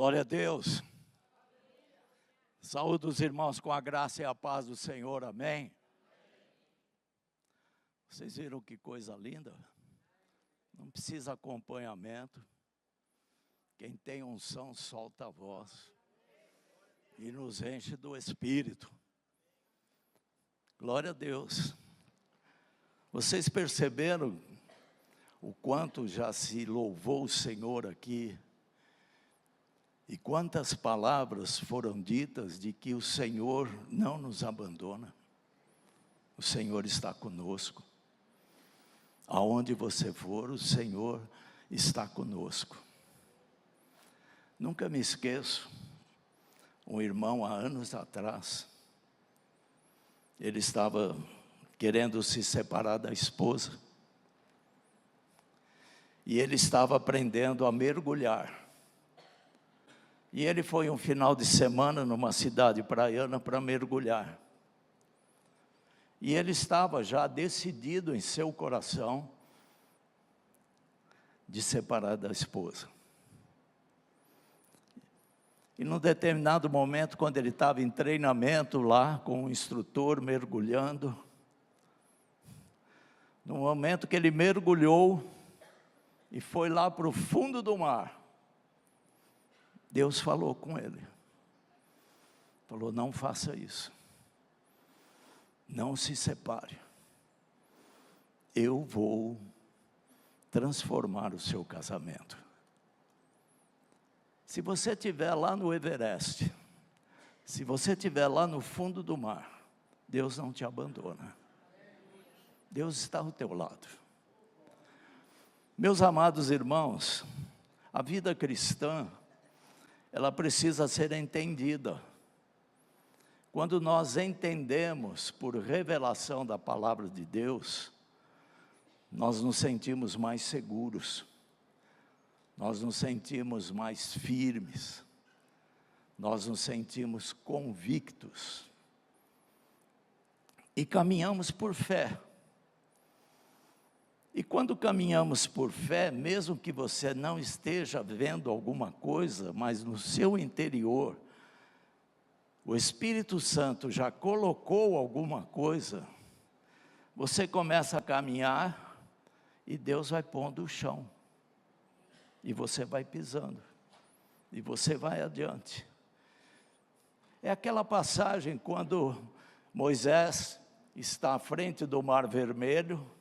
Glória a Deus. Saúde os irmãos com a graça e a paz do Senhor, amém? Vocês viram que coisa linda? Não precisa acompanhamento. Quem tem unção solta a voz e nos enche do Espírito. Glória a Deus. Vocês perceberam o quanto já se louvou o Senhor aqui? E quantas palavras foram ditas de que o Senhor não nos abandona. O Senhor está conosco. Aonde você for, o Senhor está conosco. Nunca me esqueço, um irmão há anos atrás, ele estava querendo se separar da esposa. E ele estava aprendendo a mergulhar. E ele foi um final de semana numa cidade praiana para mergulhar. E ele estava já decidido em seu coração de separar da esposa. E num determinado momento, quando ele estava em treinamento lá, com o instrutor mergulhando, no momento que ele mergulhou e foi lá para o fundo do mar, Deus falou com ele, falou: não faça isso, não se separe, eu vou transformar o seu casamento. Se você estiver lá no Everest, se você estiver lá no fundo do mar, Deus não te abandona, Deus está ao teu lado. Meus amados irmãos, a vida cristã, ela precisa ser entendida. Quando nós entendemos por revelação da palavra de Deus, nós nos sentimos mais seguros, nós nos sentimos mais firmes, nós nos sentimos convictos e caminhamos por fé. E quando caminhamos por fé, mesmo que você não esteja vendo alguma coisa, mas no seu interior, o Espírito Santo já colocou alguma coisa, você começa a caminhar e Deus vai pondo o chão. E você vai pisando. E você vai adiante. É aquela passagem quando Moisés está à frente do Mar Vermelho,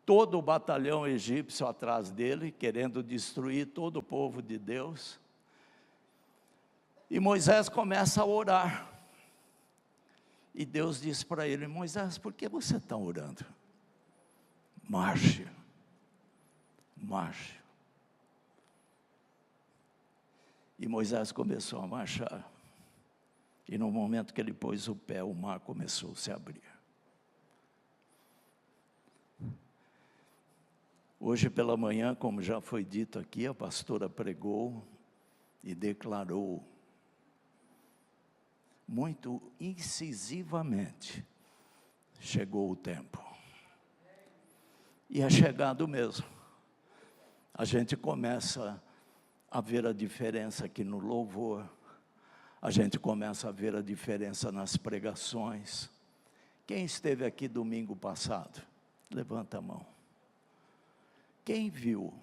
todo o batalhão egípcio atrás dele, querendo destruir todo o povo de Deus. E Moisés começa a orar. E Deus diz para ele: Moisés, por que você está orando? Marche, marche. E Moisés começou a marchar. E no momento que ele pôs o pé, o mar começou a se abrir. Hoje pela manhã, como já foi dito aqui, a pastora pregou e declarou muito incisivamente: chegou o tempo. E é chegado mesmo. A gente começa a ver a diferença aqui no louvor, a gente começa a ver a diferença nas pregações. Quem esteve aqui domingo passado? Levanta a mão. Quem viu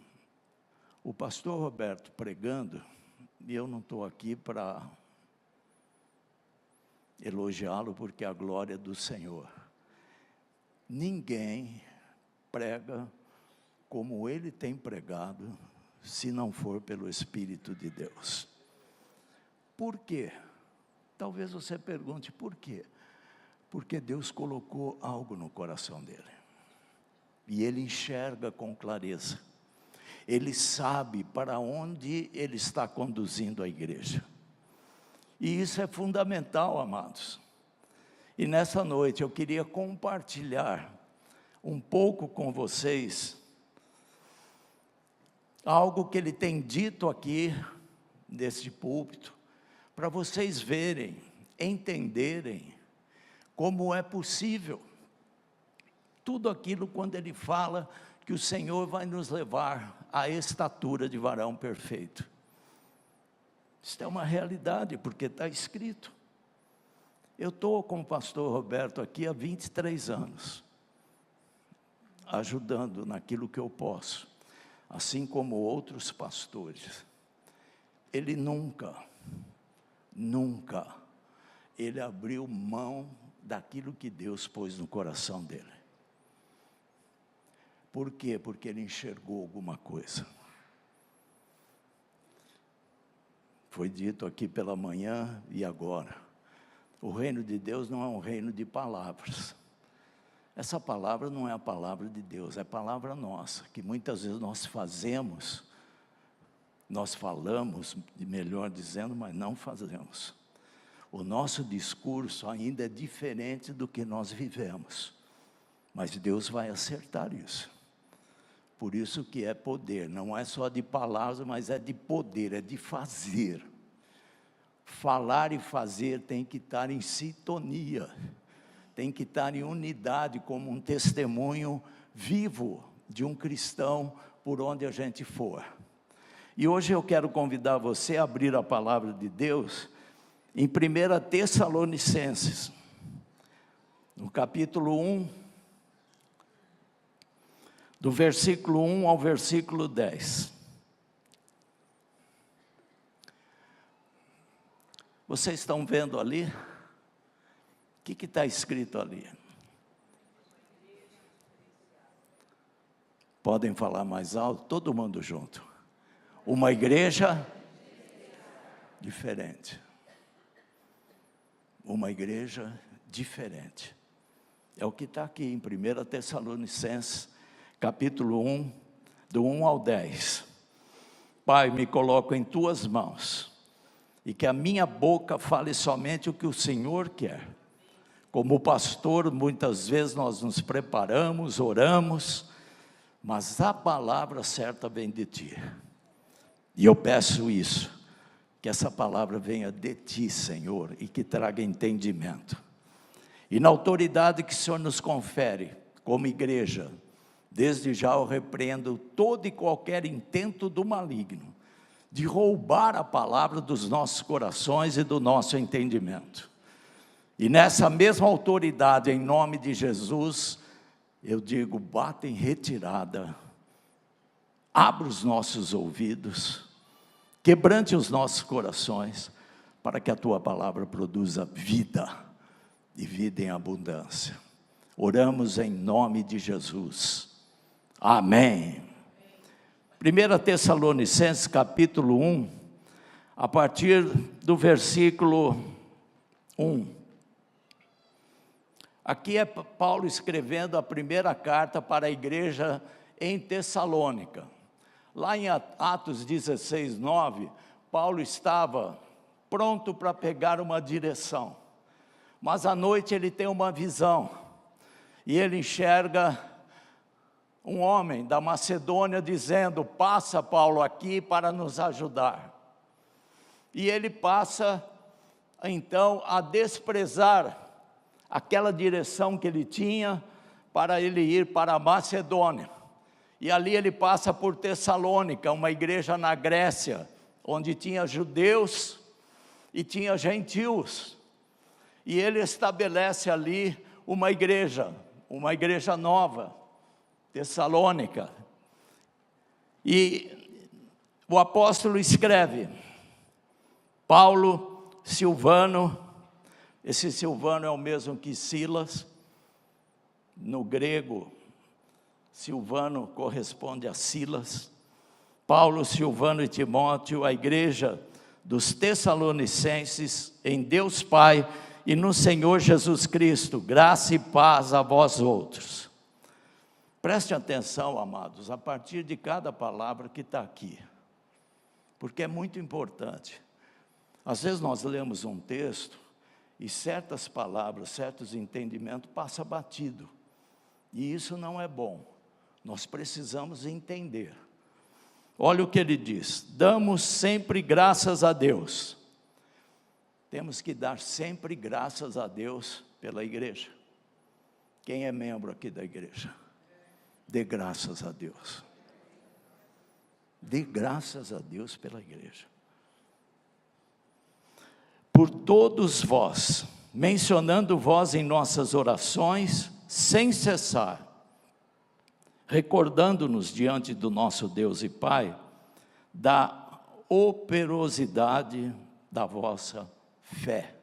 o pastor Roberto pregando, e eu não estou aqui para elogiá-lo, porque é a glória do Senhor. Ninguém prega como ele tem pregado, se não for pelo Espírito de Deus. Por quê? Talvez você pergunte, por quê? Porque Deus colocou algo no coração dele. E ele enxerga com clareza. Ele sabe para onde ele está conduzindo a igreja. E isso é fundamental, amados. E nessa noite eu queria compartilhar um pouco com vocês algo que ele tem dito aqui nesse púlpito, para vocês verem, entenderem como é possível tudo aquilo quando ele fala que o Senhor vai nos levar à estatura de varão perfeito. Isso é uma realidade, porque está escrito. Eu estou com o pastor Roberto aqui há 23 anos, ajudando naquilo que eu posso, assim como outros pastores. Ele nunca, ele abriu mão daquilo que Deus pôs no coração dele. Por quê? Porque ele enxergou alguma coisa. Foi dito aqui pela manhã e agora. O reino de Deus não é um reino de palavras. Essa palavra não é a palavra de Deus, é a palavra nossa, que muitas vezes nós fazemos, nós falamos, melhor dizendo, mas não fazemos. O nosso discurso ainda é diferente do que nós vivemos, mas Deus vai acertar isso. Por isso que é poder, não é só de palavras, mas é de poder, é de fazer. Falar e fazer tem que estar em sintonia, tem que estar em unidade, como um testemunho vivo de um cristão por onde a gente for. E hoje eu quero convidar você a abrir a palavra de Deus em 1 Tessalonicenses, no capítulo 1, do versículo 1 ao versículo 10. Vocês estão vendo ali? O que está escrito ali? Podem falar mais alto, todo mundo junto. Uma igreja diferente. Uma igreja diferente. É o que está aqui em 1 Tessalonicenses, capítulo 1, do 1 ao 10. Pai, me coloco em tuas mãos, e que a minha boca fale somente o que o Senhor quer. Como pastor, muitas vezes nós nos preparamos, oramos, mas a palavra certa vem de Ti. E eu peço isso, que essa palavra venha de Ti, Senhor, e que traga entendimento. E na autoridade que o Senhor nos confere, como igreja, desde já eu repreendo todo e qualquer intento do maligno, de roubar a palavra dos nossos corações e do nosso entendimento. E nessa mesma autoridade, em nome de Jesus, eu digo, bata em retirada, abra os nossos ouvidos, quebrante os nossos corações, para que a Tua palavra produza vida, e vida em abundância. Oramos em nome de Jesus. Amém. 1 Tessalonicenses capítulo 1, a partir do versículo 1. Aqui é Paulo escrevendo a primeira carta para a igreja em Tessalônica. Lá em Atos 16, 9, Paulo estava pronto para pegar uma direção. Mas à noite ele tem uma visão, e ele enxerga um homem da Macedônia dizendo, passa Paulo aqui para nos ajudar. E ele passa então a desprezar aquela direção que ele tinha para ele ir para a Macedônia. E ali ele passa por Tessalônica, uma igreja na Grécia, onde tinha judeus e tinha gentios. E ele estabelece ali uma igreja nova, Tessalônica. E o apóstolo escreve, Paulo, Silvano, esse Silvano é o mesmo que Silas, no grego, Silvano corresponde a Silas. Paulo, Silvano e Timóteo, a igreja dos Tessalonicenses, em Deus Pai e no Senhor Jesus Cristo, graça e paz a vós outros. Preste atenção, amados, a partir de cada palavra que está aqui, porque é muito importante. Às vezes nós lemos um texto e certas palavras, certos entendimentos passam batido, e isso não é bom. Nós precisamos entender. Olha o que ele diz, damos sempre graças a Deus. Temos que dar sempre graças a Deus pela igreja. Quem é membro aqui da igreja? Dê graças a Deus. Dê graças a Deus pela igreja. Por todos vós, mencionando vós em nossas orações, sem cessar, recordando-nos diante do nosso Deus e Pai, da operosidade da vossa fé.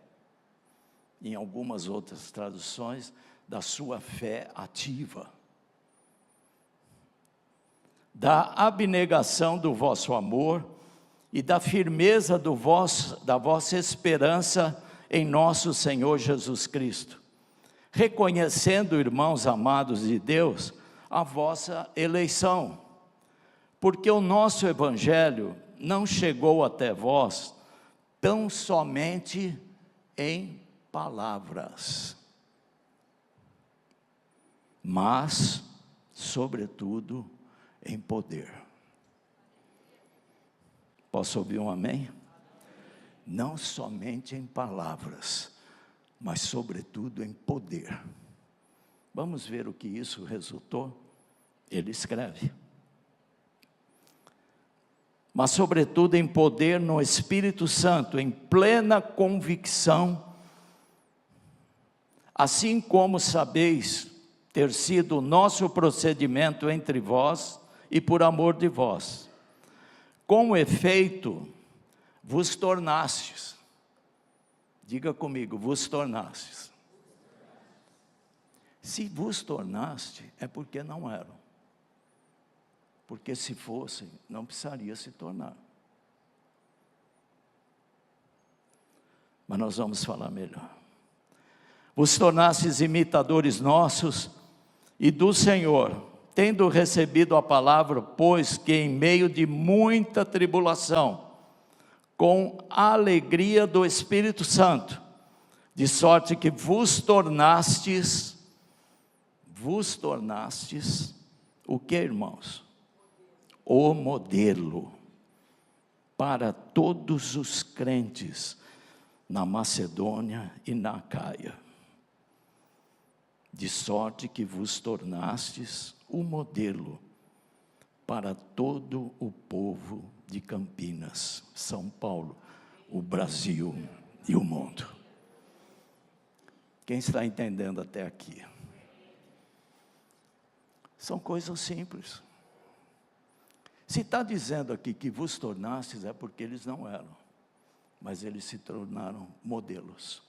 Em algumas outras traduções, da sua fé ativa. Da abnegação do vosso amor e da firmeza da vossa esperança em nosso Senhor Jesus Cristo, reconhecendo, irmãos amados de Deus, a vossa eleição, porque o nosso Evangelho não chegou até vós tão somente em palavras, mas, sobretudo, em poder. Posso ouvir um amém? Não somente em palavras, mas sobretudo em poder. Vamos ver o que isso resultou? Ele escreve: mas sobretudo em poder no Espírito Santo, em plena convicção, assim como sabeis ter sido o nosso procedimento entre vós e por amor de vós. Com efeito, vos tornastes. Diga comigo, vos tornastes. Se vos tornaste, é porque não eram. Porque se fossem, não precisaria se tornar. Mas nós vamos falar melhor. Vos tornastes imitadores nossos e do Senhor, tendo recebido a palavra, pois que em meio de muita tribulação, com a alegria do Espírito Santo, de sorte que vos tornastes o que, irmãos? O modelo para todos os crentes na Macedônia e na Acaia. De sorte que vos tornastes o modelo para todo o povo de Campinas, São Paulo, o Brasil e o mundo. Quem está entendendo até aqui? São coisas simples. Se está dizendo aqui que vos tornastes, é porque eles não eram, mas eles se tornaram modelos.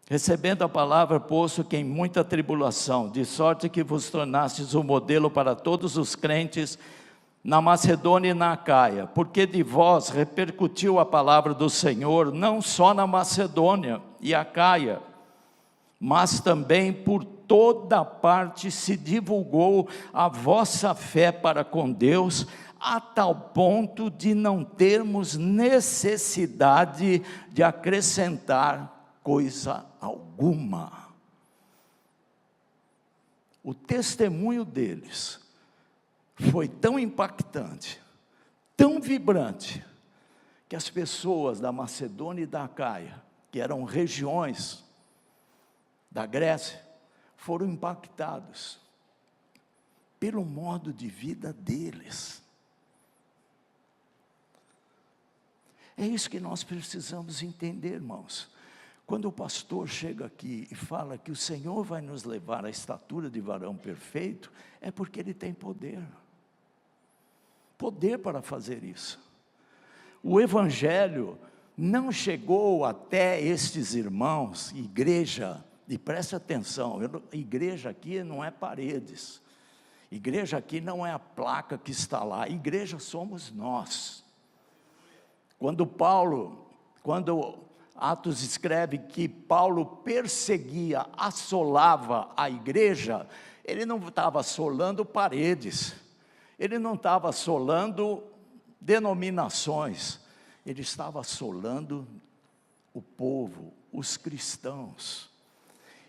Recebendo a palavra, posto que em muita tribulação, de sorte que vos tornastes um modelo para todos os crentes na Macedônia e na Acaia, porque de vós repercutiu a palavra do Senhor, não só na Macedônia e Acaia, mas também por toda parte se divulgou a vossa fé para com Deus, a tal ponto de não termos necessidade de acrescentar coisa alguma. O testemunho deles foi tão impactante, tão vibrante, que as pessoas da Macedônia e da Acaia, que eram regiões da Grécia, foram impactados pelo modo de vida deles. É isso que nós precisamos entender, irmãos. Quando o pastor chega aqui e fala que o Senhor vai nos levar à estatura de varão perfeito, é porque Ele tem poder. Poder para fazer isso. O Evangelho não chegou até estes irmãos, igreja, e preste atenção, igreja aqui não é paredes, igreja aqui não é a placa que está lá, igreja somos nós. Quando Atos escreve que Paulo perseguia, assolava a igreja, ele não estava assolando paredes, ele não estava assolando denominações, ele estava assolando o povo, os cristãos.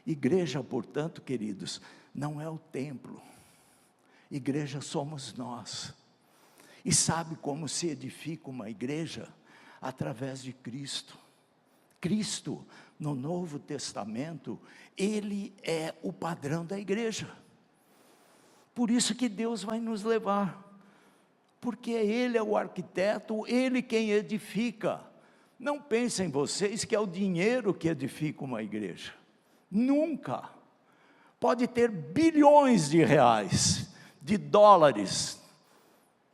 Igreja, portanto, queridos, não é o templo, igreja somos nós. E sabe como se edifica uma igreja? Através de Cristo. Cristo, no Novo Testamento, Ele é o padrão da igreja. Por isso que Deus vai nos levar, porque Ele é o arquiteto, Ele quem edifica. Não pensem vocês que é o dinheiro que edifica uma igreja. Nunca. Pode ter bilhões de reais, de dólares,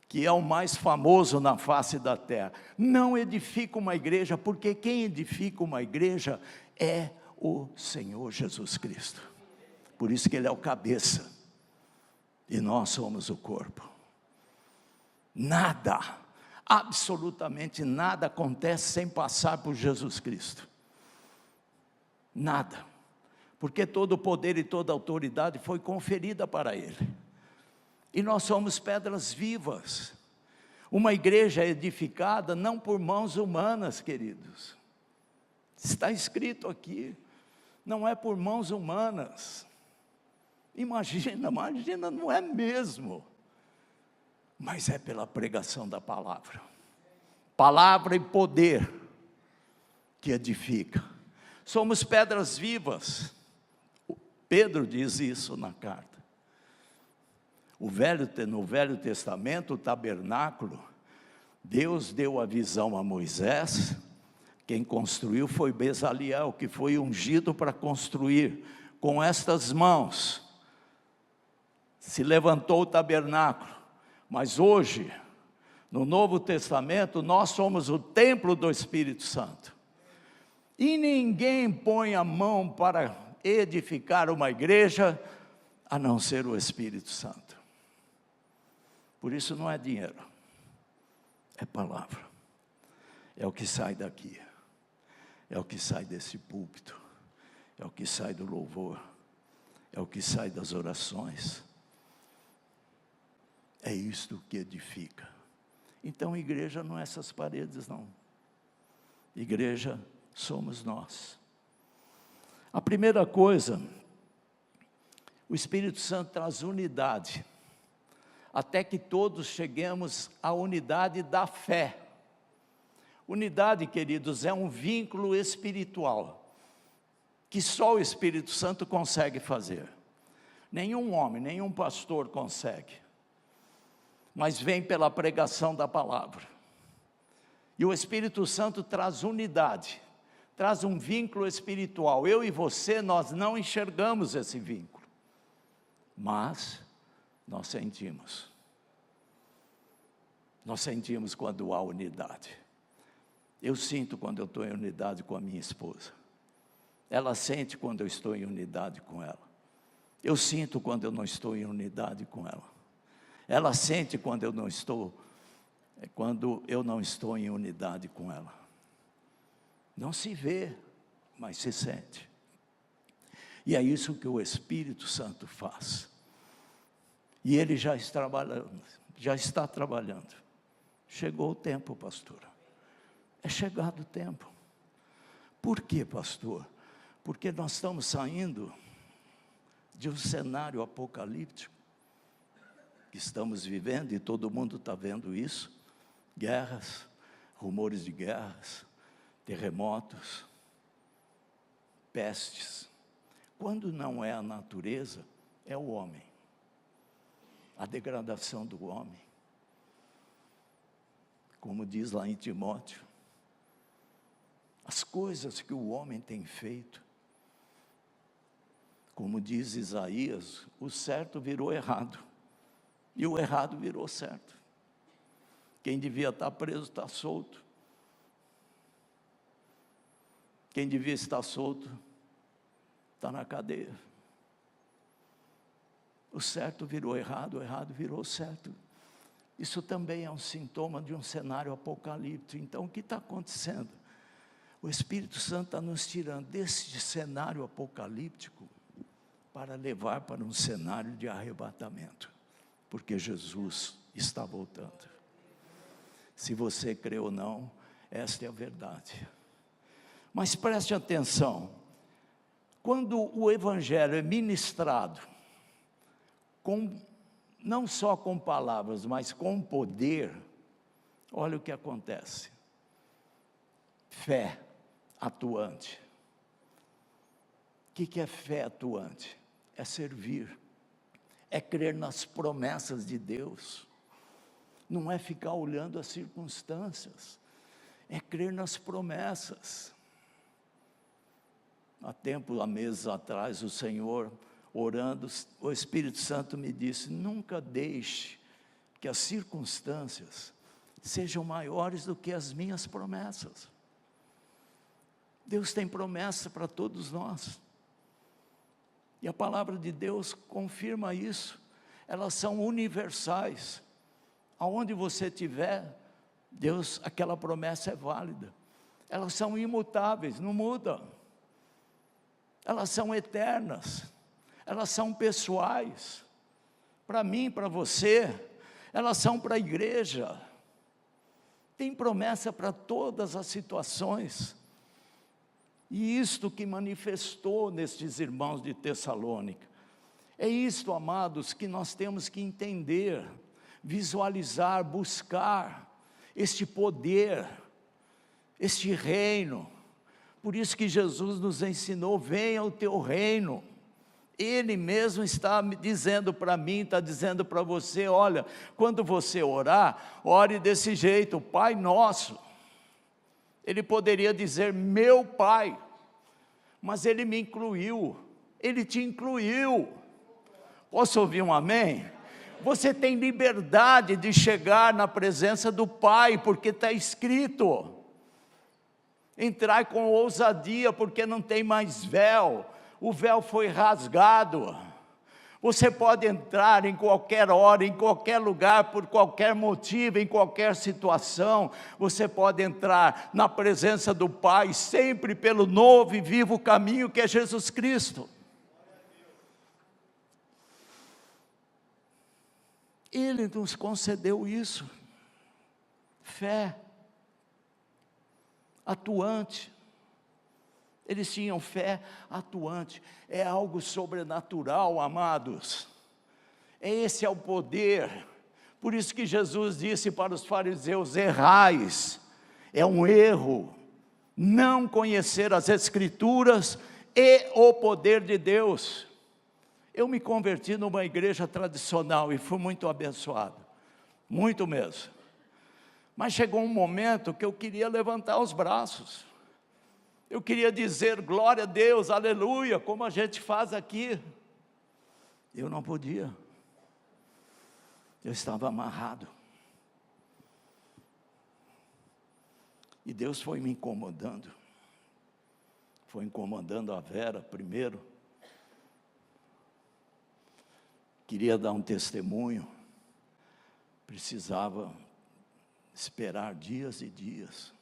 que é o mais famoso na face da terra. Não edifica uma igreja, porque quem edifica uma igreja é o Senhor Jesus Cristo. Por isso que Ele é o cabeça, e nós somos o corpo. Nada, absolutamente nada acontece sem passar por Jesus Cristo. Nada. Porque todo o poder e toda a autoridade foi conferida para Ele. E nós somos pedras vivas. Uma igreja edificada não por mãos humanas, queridos. Está escrito aqui, não é por mãos humanas. Imagina, não é mesmo. Mas é pela pregação da palavra. Palavra e poder que edifica. Somos pedras vivas. Pedro diz isso na carta. No Velho Testamento, o tabernáculo, Deus deu a visão a Moisés. Quem construiu foi Bezaliel, que foi ungido para construir. Com estas mãos se levantou o tabernáculo. Mas hoje, no Novo Testamento, nós somos o templo do Espírito Santo. E ninguém põe a mão para edificar uma igreja, a não ser o Espírito Santo. Por isso não é dinheiro, é palavra. É o que sai daqui, é o que sai desse púlpito, é o que sai do louvor, é o que sai das orações. É isto que edifica. Então, igreja não é essas paredes, não. Igreja somos nós. A primeira coisa, o Espírito Santo traz unidade, até que todos cheguemos à unidade da fé. Unidade, queridos, é um vínculo espiritual, que só o Espírito Santo consegue fazer. Nenhum homem, nenhum pastor consegue. Mas vem pela pregação da palavra. E o Espírito Santo traz unidade, traz um vínculo espiritual. Eu e você, nós não enxergamos esse vínculo, mas nós sentimos. Nós sentimos quando há unidade. Eu sinto quando eu estou em unidade com a minha esposa. Ela sente quando eu estou em unidade com ela. Eu sinto quando eu não estou em unidade com ela. Ela sente quando eu não estou em unidade com ela. Não se vê, mas se sente. E é isso que o Espírito Santo faz. E Ele já está trabalhando. Chegou o tempo, pastor. É chegado o tempo. Por quê, pastor? Porque nós estamos saindo de um cenário apocalíptico que estamos vivendo, e todo mundo está vendo isso. Guerras, rumores de guerras, terremotos, pestes. Quando não é a natureza, é o homem. A degradação do homem. Como diz lá em Timóteo, as coisas que o homem tem feito. Como diz Isaías, o certo virou errado, e o errado virou certo. Quem devia estar preso está solto. Quem devia estar solto está na cadeia. O certo virou errado, o errado virou certo. Isso também é um sintoma de um cenário apocalíptico. Então, o que está acontecendo? O Espírito Santo está nos tirando desse cenário apocalíptico para levar para um cenário de arrebatamento, porque Jesus está voltando. Se você crê ou não, esta é a verdade. Mas preste atenção, quando o Evangelho é ministrado, não só com palavras, mas com poder, olha o que acontece. Fé atuante. O que é fé atuante? É servir, é crer nas promessas de Deus, não é ficar olhando as circunstâncias, é crer nas promessas. Há meses atrás, o Senhor, orando, o Espírito Santo me disse: nunca deixe que as circunstâncias sejam maiores do que as minhas promessas. Deus tem promessa para todos nós, e a palavra de Deus confirma isso. Elas são universais, aonde você estiver, Deus, aquela promessa é válida. Elas são imutáveis, não mudam, elas são eternas, elas são pessoais, para mim, para você, elas são para a igreja. Tem promessa para todas as situações, e isto que manifestou nestes irmãos de Tessalônica, é isto, amados, que nós temos que entender, visualizar, buscar este poder, este reino. Por isso que Jesus nos ensinou: venha o teu reino. Ele mesmo está dizendo para mim, está dizendo para você: olha, quando você orar, ore desse jeito, Pai Nosso. Ele poderia dizer meu Pai, mas Ele me incluiu, Ele te incluiu. Posso ouvir um amém? Você tem liberdade de chegar na presença do Pai, porque está escrito. Entrai com ousadia, porque não tem mais véu, o véu foi rasgado. Você pode entrar em qualquer hora, em qualquer lugar, por qualquer motivo, em qualquer situação. Você pode entrar na presença do Pai, sempre pelo novo e vivo caminho que é Jesus Cristo. Ele nos concedeu isso, fé atuante. Eles tinham fé atuante, é algo sobrenatural, amados. Esse é o poder. Por isso que Jesus disse para os fariseus: errais. É um erro não conhecer as Escrituras e o poder de Deus. Eu me converti numa igreja tradicional e fui muito abençoado, muito mesmo. Mas chegou um momento que eu queria levantar os braços. Eu queria dizer glória a Deus, aleluia, como a gente faz aqui. Eu não podia. Eu estava amarrado. E Deus foi me incomodando. Foi incomodando a Vera primeiro. Queria dar um testemunho. Precisava esperar dias e dias.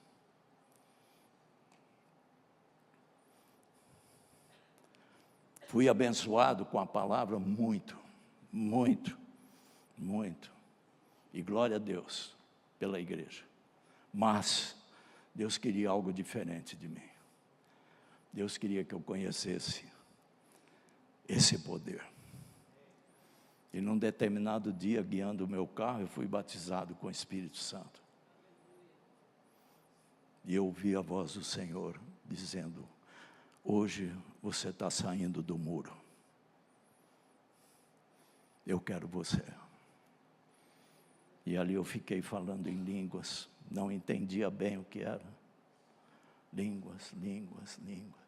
Fui abençoado com a palavra muito, muito, muito. E glória a Deus pela igreja. Mas Deus queria algo diferente de mim. Deus queria que eu conhecesse esse poder. E num determinado dia, guiando o meu carro, eu fui batizado com o Espírito Santo. E eu ouvi a voz do Senhor dizendo: hoje você está saindo do muro. Eu quero você. E ali eu fiquei falando em línguas, não entendia bem o que era. Línguas, línguas, línguas.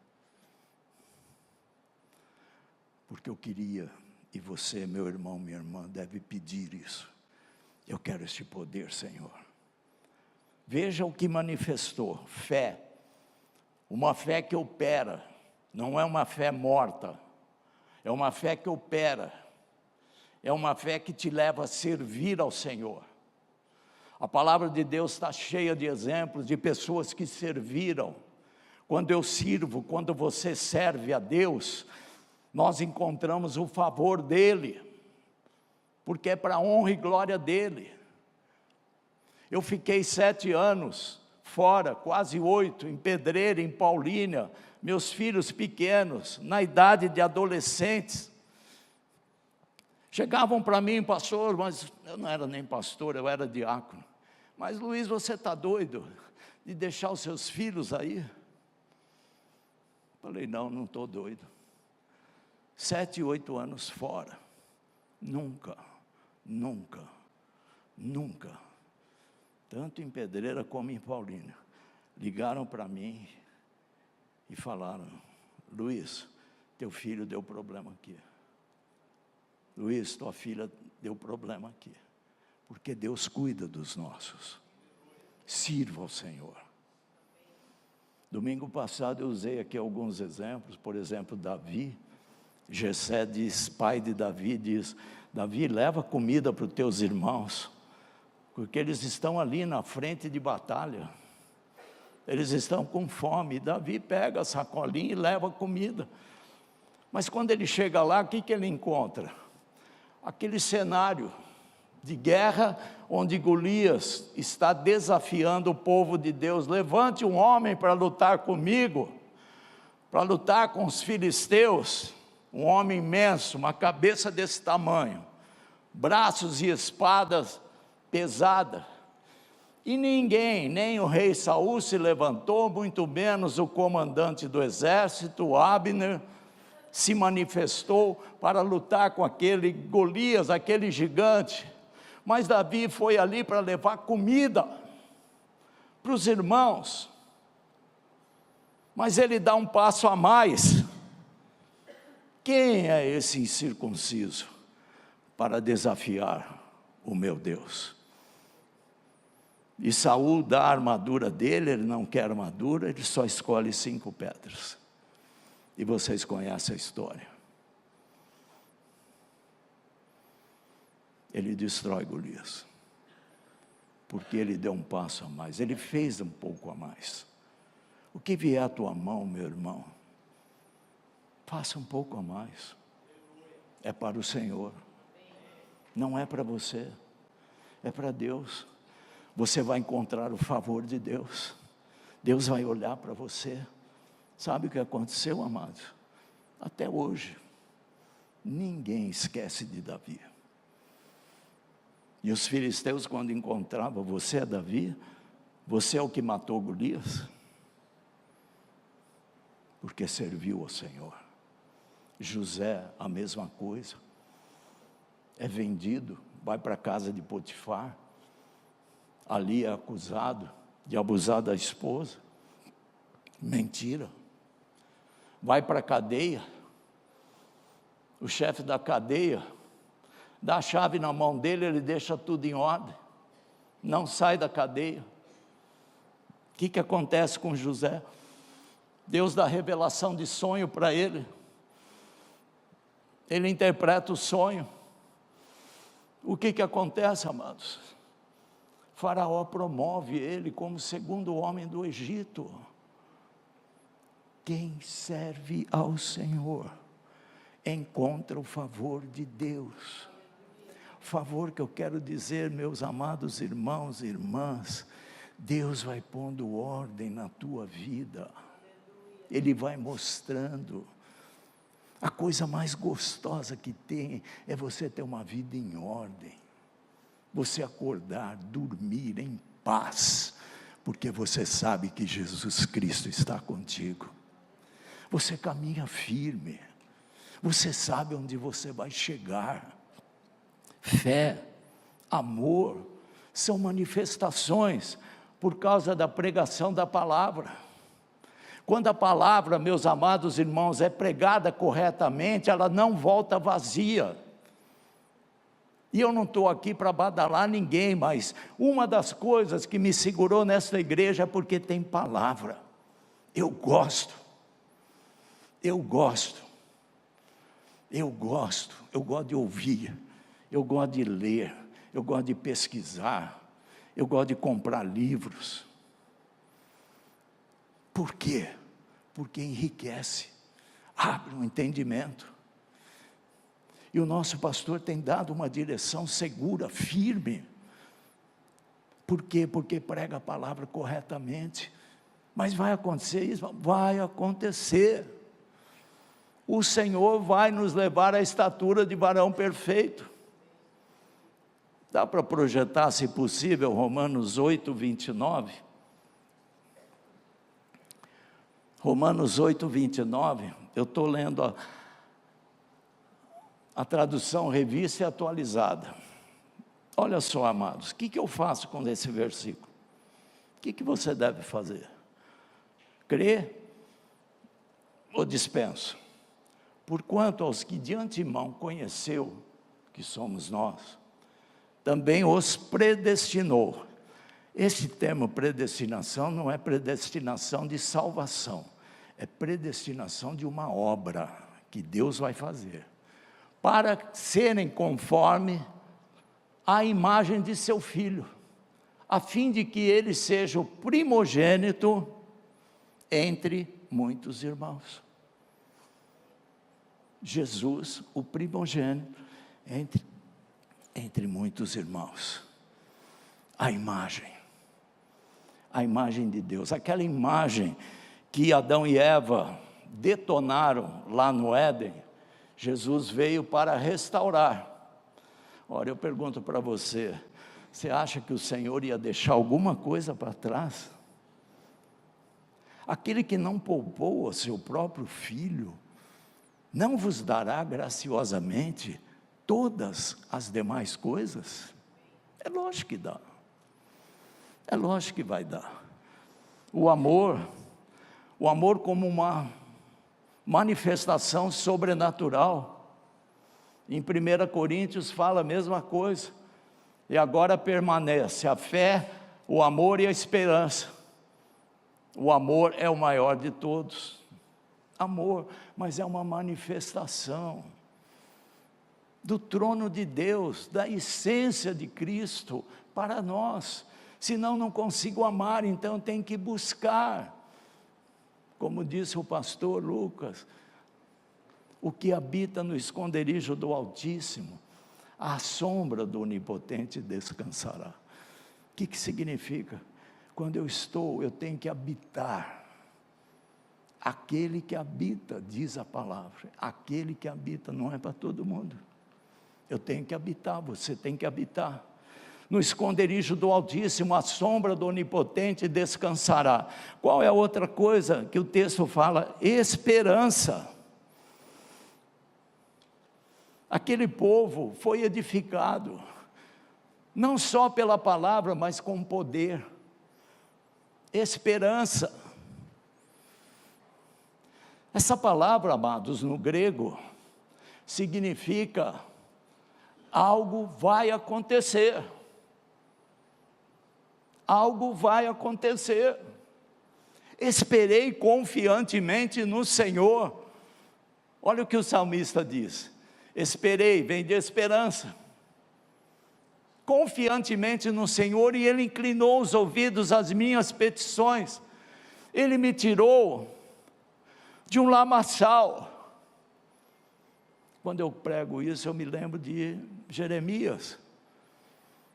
Porque eu queria, e você, meu irmão, minha irmã, deve pedir isso. Eu quero este poder, Senhor. Veja o que manifestou: fé. Uma fé que opera, não é uma fé morta, é uma fé que opera, é uma fé que te leva a servir ao Senhor. A palavra de Deus está cheia de exemplos de pessoas que serviram. Quando eu sirvo, quando você serve a Deus, nós encontramos o favor dEle, porque é para a honra e glória dEle. Eu fiquei 7 anos fora, quase 8, em Pedreira, em Paulínia, meus filhos pequenos, na idade de adolescentes, chegavam para mim: pastor, mas eu não era nem pastor, eu era diácono. Mas Luiz, você está doido de deixar os seus filhos aí? Falei, não estou doido. 7, 8 anos fora. Nunca, tanto em Pedreira como em Paulínia, ligaram para mim e falaram, Luiz, teu filho deu problema aqui. Luiz, tua filha deu problema aqui. Porque Deus cuida dos nossos. Sirva ao Senhor. Domingo passado eu usei aqui alguns exemplos, por exemplo, Davi. Jessé diz, pai de Davi, diz, Davi, leva comida para os teus irmãos, porque eles estão ali na frente de batalha, eles estão com fome. Davi pega a sacolinha e leva comida, mas quando ele chega lá, o que ele encontra? Aquele cenário de guerra, onde Golias está desafiando o povo de Deus, levante um homem para lutar comigo, para lutar com os filisteus. Um homem imenso, uma cabeça desse tamanho, braços e espadas pesadas, e ninguém, nem o rei Saul se levantou, muito menos o comandante do exército, Abner, se manifestou para lutar com aquele Golias, aquele gigante. Mas Davi foi ali para levar comida para os irmãos, mas ele dá um passo a mais. Quem é esse incircunciso para desafiar o meu Deus? E Saul dá a armadura dele, ele não quer armadura, ele só escolhe 5 pedras. E vocês conhecem a história. Ele destrói Golias, porque ele deu um passo a mais, ele fez um pouco a mais. O que vier à tua mão, meu irmão, faça um pouco a mais. É para o Senhor. Não é para você. É para Deus. Você vai encontrar o favor de Deus. Deus vai olhar para você. Sabe o que aconteceu, amados? Até hoje, ninguém esquece de Davi. E os filisteus, quando encontravam, você é Davi? Você é o que matou Golias? Porque serviu ao Senhor. José, a mesma coisa, é vendido, vai para a casa de Potifar, ali é acusado de abusar da esposa, mentira, vai para a cadeia, o chefe da cadeia, dá a chave na mão dele, ele deixa tudo em ordem, não sai da cadeia. O que acontece com José? Deus dá revelação de sonho para ele, ele interpreta o sonho. O que acontece, amados? Faraó promove ele como segundo homem do Egito. Quem serve ao Senhor encontra o favor de Deus. Favor que eu quero dizer, meus amados irmãos e irmãs, Deus vai pondo ordem na tua vida, Ele vai mostrando. A coisa mais gostosa que tem é você ter uma vida em ordem, você acordar, dormir em paz, porque você sabe que Jesus Cristo está contigo, você caminha firme, você sabe onde você vai chegar. Fé, amor, são manifestações por causa da pregação da palavra. Quando a palavra, meus amados irmãos, é pregada corretamente, ela não volta vazia. E eu não estou aqui para badalar ninguém, mas uma das coisas que me segurou nesta igreja é porque tem palavra. Eu gosto de ouvir, eu gosto de ler, eu gosto de pesquisar, eu gosto de comprar livros. Por quê? Porque enriquece, abre um entendimento. E o nosso pastor tem dado uma direção segura, firme. Por quê? Porque prega a palavra corretamente. Mas vai acontecer isso? Vai acontecer. O Senhor vai nos levar à estatura de varão perfeito. Dá para projetar, se possível, Romanos 8, 29? Romanos 8, 29, eu estou lendo a tradução revista e atualizada. Olha só, amados, o que eu faço com esse versículo? O que você deve fazer? Crer ou dispenso? Porquanto aos que de antemão conheceu, que somos nós, também os predestinou. Esse termo predestinação não é predestinação de salvação, é predestinação de uma obra que Deus vai fazer, para serem conforme a imagem de seu Filho, a fim de que ele seja o primogênito entre muitos irmãos. Jesus, o primogênito entre muitos irmãos. A imagem de Deus, aquela imagem que Adão e Eva detonaram lá no Éden, Jesus veio para restaurar. Ora, eu pergunto para você, você acha que o Senhor ia deixar alguma coisa para trás? Aquele que não poupou o seu próprio Filho, não vos dará graciosamente todas as demais coisas? É lógico que dá, é lógico que vai dar. O amor como uma manifestação sobrenatural. Em 1 Coríntios fala a mesma coisa. E agora permanece a fé, o amor e a esperança. O amor é o maior de todos. Amor, mas é uma manifestação do trono de Deus, da essência de Cristo para nós. Senão não consigo amar, então tem que buscar. Como disse o pastor Lucas, o que habita no esconderijo do Altíssimo, à sombra do Onipotente descansará. O que significa? Quando eu tenho que habitar. Aquele que habita, diz a palavra, aquele que habita, não é para todo mundo. Eu tenho que habitar, você tem que habitar. No esconderijo do Altíssimo, à sombra do Onipotente descansará. Qual é a outra coisa que o texto fala? Esperança. Aquele povo foi edificado, não só pela palavra, mas com poder. Esperança. Essa palavra, amados, no grego, significa algo vai acontecer. Algo vai acontecer. Esperei confiantemente no Senhor. Olha o que o salmista diz. Esperei, vem de esperança. Confiantemente no Senhor, e Ele inclinou os ouvidos às minhas petições. Ele me tirou de um lamaçal. Quando eu prego isso, eu me lembro de Jeremias.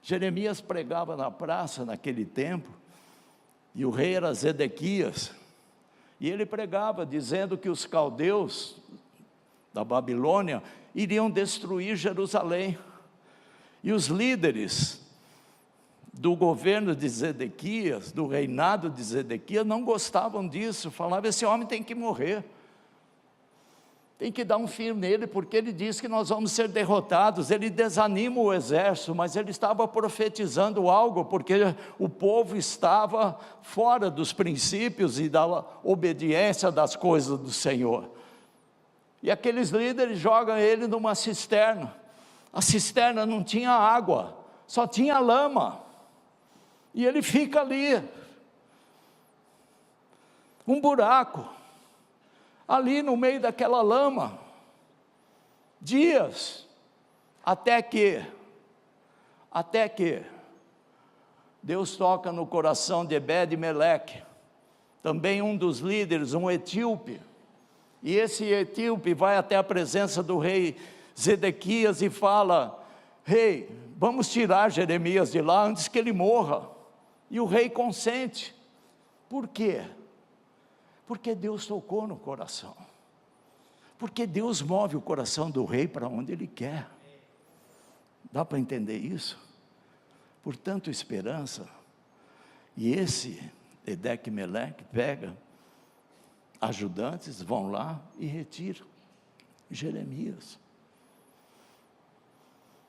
Jeremias pregava na praça naquele tempo, e o rei era Zedequias, e ele pregava dizendo que os caldeus da Babilônia iriam destruir Jerusalém, e os líderes do governo de Zedequias, do reinado de Zedequias, não gostavam disso, falavam, esse homem tem que morrer, tem que dar um fim nele, porque ele diz que nós vamos ser derrotados. Ele desanima o exército, mas ele estava profetizando algo, porque o povo estava fora dos princípios e da obediência das coisas do Senhor. E aqueles líderes jogam ele numa cisterna. A cisterna não tinha água, só tinha lama, e ele fica ali, um buraco, ali no meio daquela lama, dias, até que Deus toca no coração de Ebed-Meleque, também um dos líderes, um etíope, e esse etíope vai até a presença do rei Zedequias e fala, rei, vamos tirar Jeremias de lá antes que ele morra, e o rei consente. Por quê? Porque Deus tocou no coração, porque Deus move o coração do rei para onde Ele quer. Dá para entender isso? Portanto, esperança. E esse Ebed-Meleque pega ajudantes vão lá e retiram Jeremias.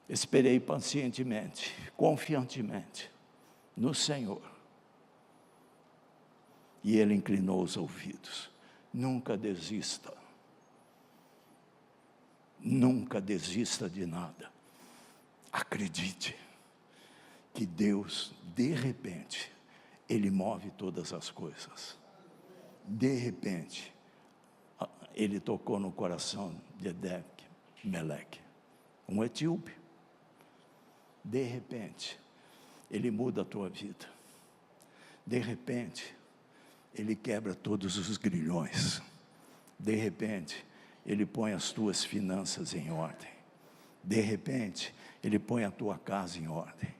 Esperei pacientemente, confiantemente no Senhor, e Ele inclinou os ouvidos. Nunca desista, nunca desista de nada. Acredite que Deus, de repente, Ele move todas as coisas. De repente, Ele tocou no coração de Edeque-Meleque, um etíope. De repente, Ele muda a tua vida. De repente, Ele quebra todos os grilhões. De repente, Ele põe as tuas finanças em ordem. De repente, Ele põe a tua casa em ordem.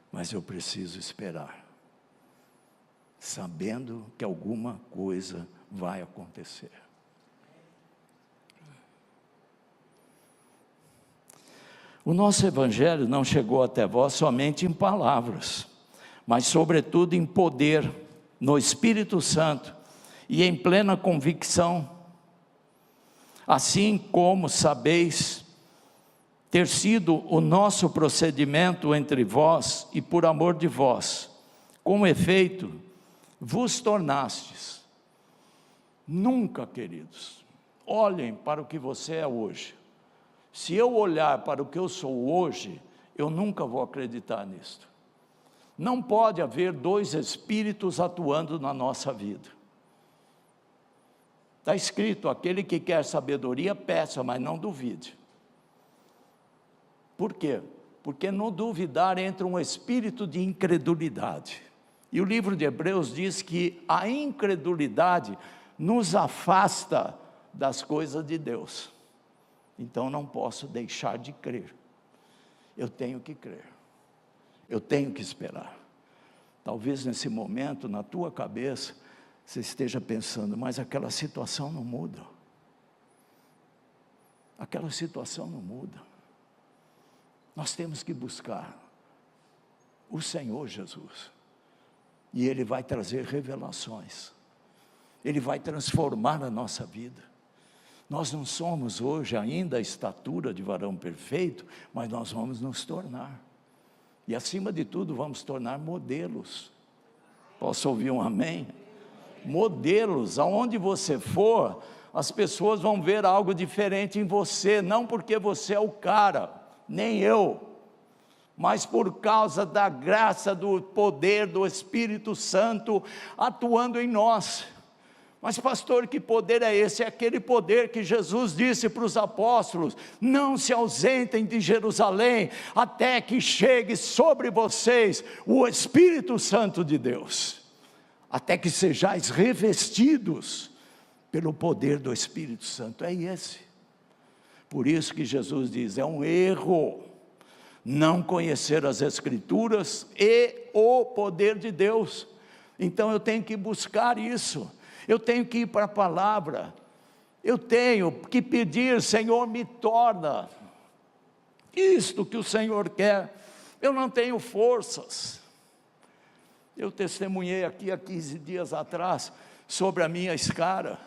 Mas eu preciso esperar, sabendo que alguma coisa vai acontecer. O nosso Evangelho não chegou até vós somente em palavras, mas sobretudo em poder, no Espírito Santo e em plena convicção, assim como sabeis ter sido o nosso procedimento entre vós e por amor de vós. Com efeito, vos tornastes. Nunca, queridos, olhem para o que você é hoje. Se eu olhar para o que eu sou hoje, eu nunca vou acreditar nisto. Não pode haver dois espíritos atuando na nossa vida. Está escrito, aquele que quer sabedoria, peça, mas não duvide. Por quê? Porque no duvidar entra um espírito de incredulidade. E o livro de Hebreus diz que a incredulidade nos afasta das coisas de Deus. Então não posso deixar de crer. Eu tenho que crer. Eu tenho que esperar. Talvez nesse momento, na tua cabeça, você esteja pensando, mas aquela situação não muda. Aquela situação não muda. Nós temos que buscar o Senhor Jesus. E Ele vai trazer revelações. Ele vai transformar a nossa vida. Nós não somos hoje ainda a estatura de varão perfeito, mas nós vamos nos tornar. E acima de tudo vamos tornar modelos. Posso ouvir um amém? Modelos, aonde você for, as pessoas vão ver algo diferente em você, não porque você é o cara, nem eu, mas por causa da graça, do poder do Espírito Santo atuando em nós. Mas pastor, que poder é esse? É aquele poder que Jesus disse para os apóstolos, não se ausentem de Jerusalém, até que chegue sobre vocês o Espírito Santo de Deus, até que sejais revestidos pelo poder do Espírito Santo, é esse. Por isso que Jesus diz, é um erro não conhecer as Escrituras e o poder de Deus. Então eu tenho que buscar isso. Eu tenho que ir para a palavra, eu tenho que pedir, Senhor, me torna isto que o Senhor quer. Eu não tenho forças. Eu testemunhei aqui há 15 dias atrás, sobre a minha escara.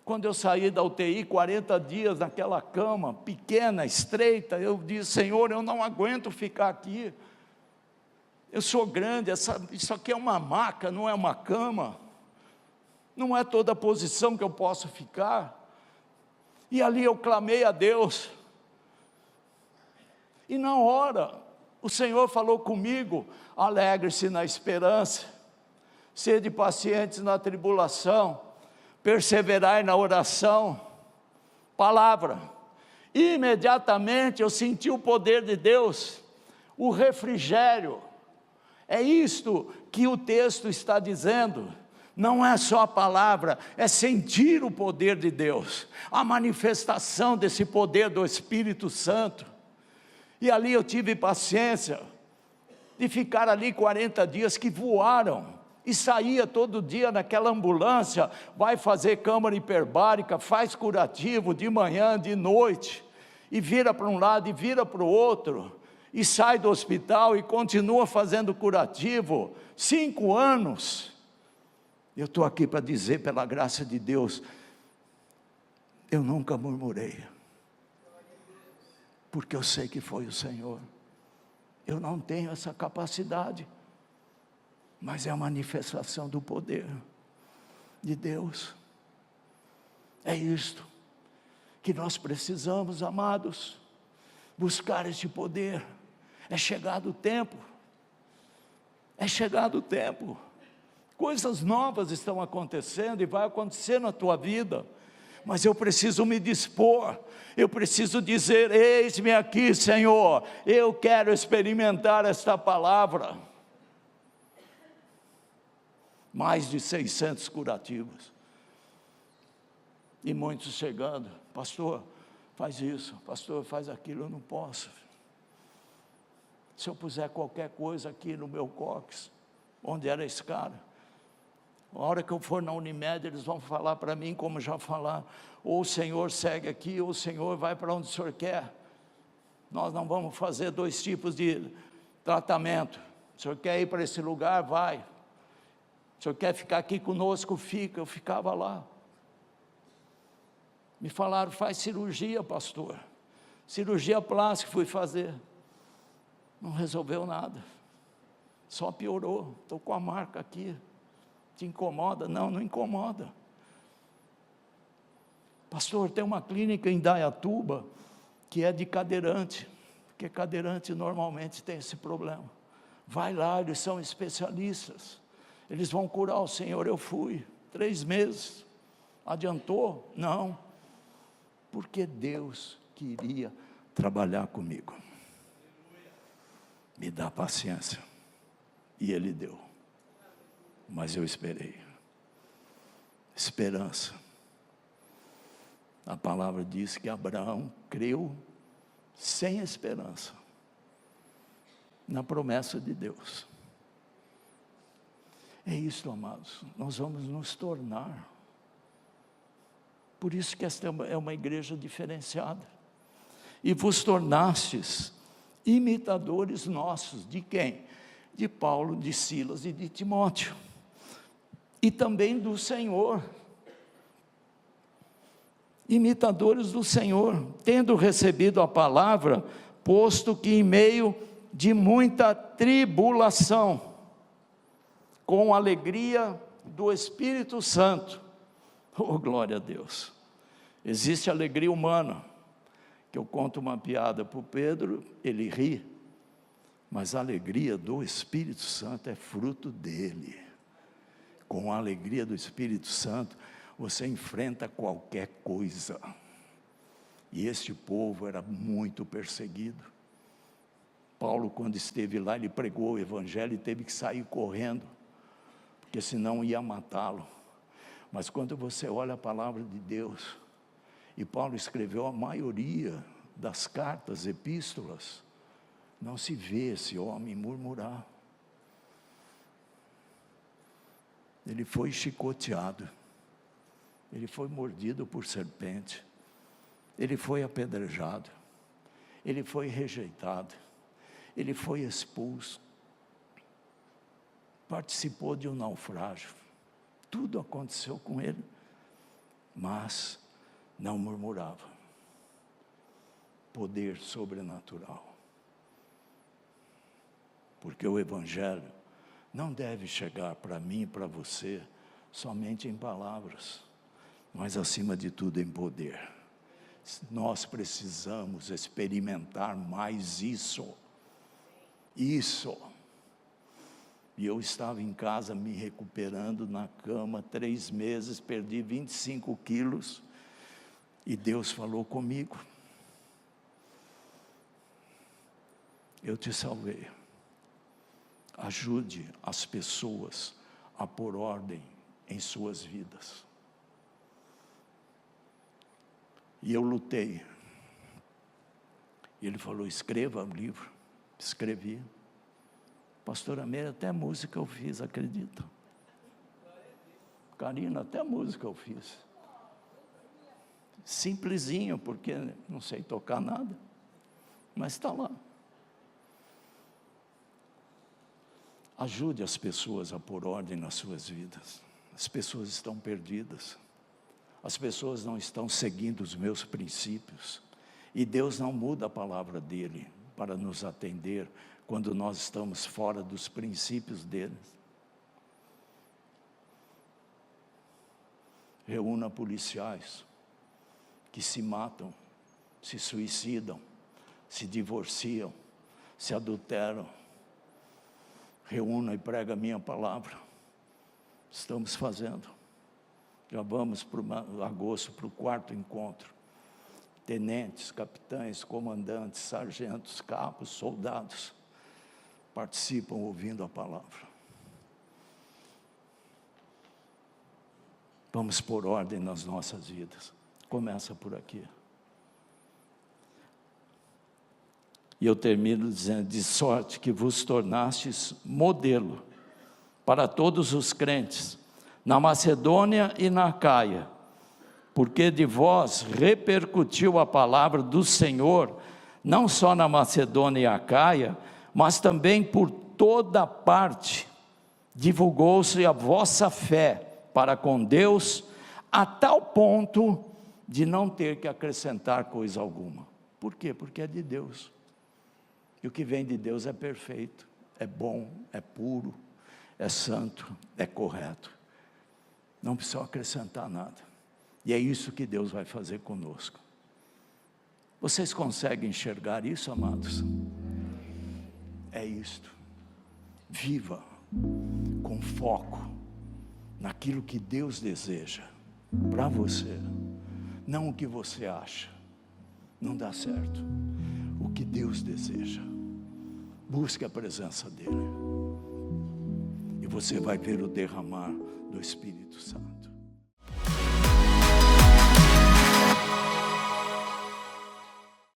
Quando eu saí da UTI, 40 dias naquela cama, pequena, estreita, eu disse, Senhor, eu não aguento ficar aqui. Eu sou grande, isso aqui é uma maca, não é uma cama. Não é toda a posição que eu posso ficar. E ali eu clamei a Deus. E na hora, o Senhor falou comigo, alegre-se na esperança, sede pacientes na tribulação, perseverai na oração. Palavra. Imediatamente eu senti o poder de Deus, o refrigério. É isto que o texto está dizendo. Não é só a palavra, é sentir o poder de Deus, a manifestação desse poder do Espírito Santo. E ali eu tive paciência de ficar ali 40 dias que voaram, e saía todo dia naquela ambulância, vai fazer câmara hiperbárica, faz curativo de manhã, de noite, e vira para um lado e vira para o outro, e sai do hospital e continua fazendo curativo, 5 anos, Eu estou aqui para dizer, pela graça de Deus, eu nunca murmurei, porque eu sei que foi o Senhor. Eu não tenho essa capacidade, mas é a manifestação do poder de Deus. É isto que nós precisamos, amados, buscar este poder. É chegado o tempo, é chegado o tempo. Coisas novas estão acontecendo e vai acontecer na tua vida, mas eu preciso me dispor, eu preciso dizer: eis-me aqui, Senhor, eu quero experimentar esta palavra. Mais de 600 curativos, e muitos chegando: pastor, faz isso, pastor, faz aquilo. Eu não posso. Se eu puser qualquer coisa aqui no meu cóccix, onde era esse cara, a hora que eu for na Unimed, eles vão falar para mim, como já falaram: ou o senhor segue aqui, ou o senhor vai para onde o senhor quer. Nós não vamos fazer dois tipos de tratamento. O senhor quer ir para esse lugar? Vai. O senhor quer ficar aqui conosco? Fica. Eu ficava lá. Me falaram: faz cirurgia, pastor. Cirurgia plástica fui fazer. Não resolveu nada. Só piorou. Estou com a marca aqui. Te incomoda? Não, não incomoda. Pastor, tem uma clínica em Dayatuba que é de cadeirante, porque cadeirante normalmente tem esse problema. Vai lá, eles são especialistas, eles vão curar o senhor. Eu fui, 3 meses, adiantou? Não, porque Deus queria trabalhar comigo. Me dá paciência, e Ele deu, mas eu esperei. Esperança. A palavra diz que Abraão creu sem esperança na promessa de Deus. É isso, amados, nós vamos nos tornar. Por isso que esta é uma igreja diferenciada. E vos tornastes imitadores nossos. De quem? De Paulo, de Silas e de Timóteo. E também do Senhor. Imitadores do Senhor, tendo recebido a palavra, posto que em meio de muita tribulação, com alegria do Espírito Santo. Oh, glória a Deus. Existe alegria humana, que eu conto uma piada para o Pedro, ele ri, mas a alegria do Espírito Santo é fruto dele. Com a alegria do Espírito Santo, você enfrenta qualquer coisa. E este povo era muito perseguido. Paulo, quando esteve lá, ele pregou o evangelho e teve que sair correndo, porque senão ia matá-lo. Mas quando você olha a palavra de Deus, e Paulo escreveu a maioria das cartas, epístolas, não se vê esse homem murmurar. Ele foi chicoteado, ele foi mordido por serpente, ele foi apedrejado, ele foi rejeitado, ele foi expulso, participou de um naufrágio, tudo aconteceu com ele, mas não murmurava. Poder sobrenatural, porque o evangelho não deve chegar para mim e para você somente em palavras, mas acima de tudo em poder. Nós precisamos experimentar mais isso. E eu estava em casa me recuperando na cama, 3 meses, perdi 25 quilos, e Deus falou comigo: eu te salvei. Ajude as pessoas a pôr ordem em suas vidas. E eu lutei. E ele falou: escreva um livro. Escrevi. Pastora Meira, até música eu fiz, acredita? Karina, até música eu fiz. Simplesinho, porque não sei tocar nada, mas está lá. Ajude as pessoas a pôr ordem nas suas vidas. As pessoas estão perdidas. As pessoas não estão seguindo os meus princípios. E Deus não muda a palavra dele para nos atender quando nós estamos fora dos princípios dele. Reúna policiais que se matam, se suicidam, se divorciam, se adulteram. Reúna e prega a minha palavra. Estamos fazendo. Já vamos para agosto, para o 4º encontro. Tenentes, capitães, comandantes, sargentos, cabos, soldados participam ouvindo a palavra. Vamos pôr ordem nas nossas vidas. Começa por aqui. E eu termino dizendo: de sorte que vos tornastes modelo para todos os crentes, na Macedônia e na Acaia, porque de vós repercutiu a palavra do Senhor, não só na Macedônia e Acaia, mas também por toda parte, divulgou-se a vossa fé para com Deus, a tal ponto de não ter que acrescentar coisa alguma. Por quê? Porque é de Deus. E o que vem de Deus é perfeito, é bom, é puro, é santo, é correto. Não precisa acrescentar nada. E é isso que Deus vai fazer conosco. Vocês conseguem enxergar isso, amados? É isto. Viva com foco naquilo que Deus deseja para você, não o que você acha. Não dá certo. O que Deus deseja. Busque a presença dEle. E você vai ver o derramar do Espírito Santo.